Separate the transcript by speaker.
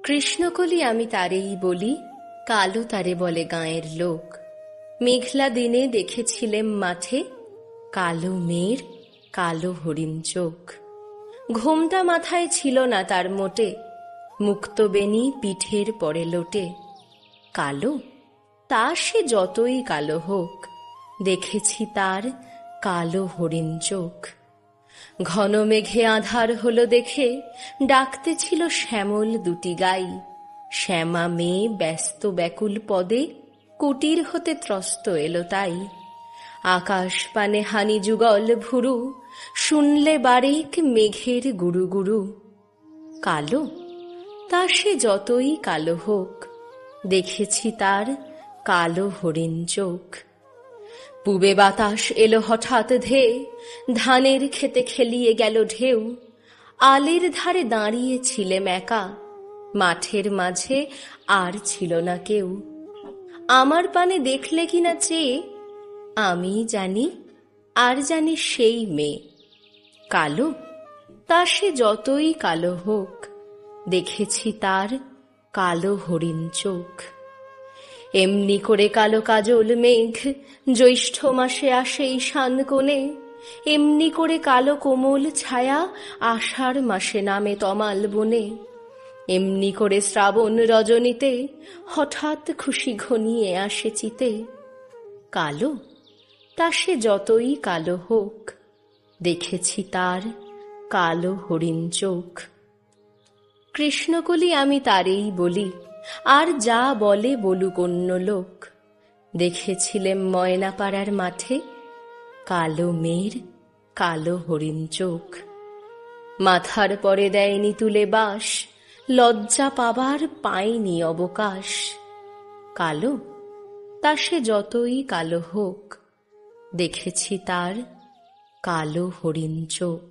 Speaker 1: কৃষ্ণকলি আমি তারেই বলি, কালো তারে বলে গাঁয়ের লোক। মেঘলা দিনে দেখেছিলেম মাঠে, কালো মেয়ের কালো হরিণ চোখ। ঘোমটা মাথায় ছিল না তার মোটে, মুক্ত বেনি পিঠের পরে লোটে। কালো, তা সে যতই কালো হোক, দেখেছি তার কালো হরিণ চোখ। ঘন মেঘে আঁধার হলো দেখে, ডাকতেছিল শ্যামল দুটি গাই। শ্যামা মেয়ে ব্যস্ত ব্যাকুল পদে, কুটির হতে ত্রস্ত এলো তাই। আকাশ পানে হানি যুগল ভুরু, শুনলে বারেক মেঘের গুরু গুরু। কালো, তা সে যতই কালো হোক, দেখেছি তার কালো হরিণ চোখ। পূবে বাতাস এলো হঠাৎ ধেয়ে, ধানের খেতে খেলিয়ে গেল ঢেউ। আলের ধারে দাঁড়িয়েছিলেম একা, মাঠের মাঝে আর ছিল না কেউ। আমার পানে দেখলে কিনা চেয়ে, আমি জানি আর জানি সেই মেয়ে। কালো, তা সে যতই কালো হোক, দেখেছি তার কালো হরিণ চোখ। এমনি করে কালো কাজল মেঘ জ্যৈষ্ঠ মাসে আসে ঈশান কোণে, এমনি করে কালো কোমল ছায়া আষাঢ় মাসে নামে তমাল বনে। এমনি করে শ্রাবণ রজনীতে হঠাৎ খুশি ঘনিয়ে আসে চিতে। কালো, তা সে যতই কালো হোক, দেখেছি তার কালো হরিণ চোখ। কৃষ্ণকলি আমি তারেই বলি, আর যা বলে বলুক অন্য লোক। দেখেছিলেম ময়নাপাড়ার মাঠে, কালো মেয়ের কালো হরিণ চোখ। মাথার পরে দেয়নি তুলে বাস, লজ্জা পাবার পায়নি অবকাশ। কালো, তা সে যতই কালো হোক, দেখেছি তার কালো হরিণ চোখ।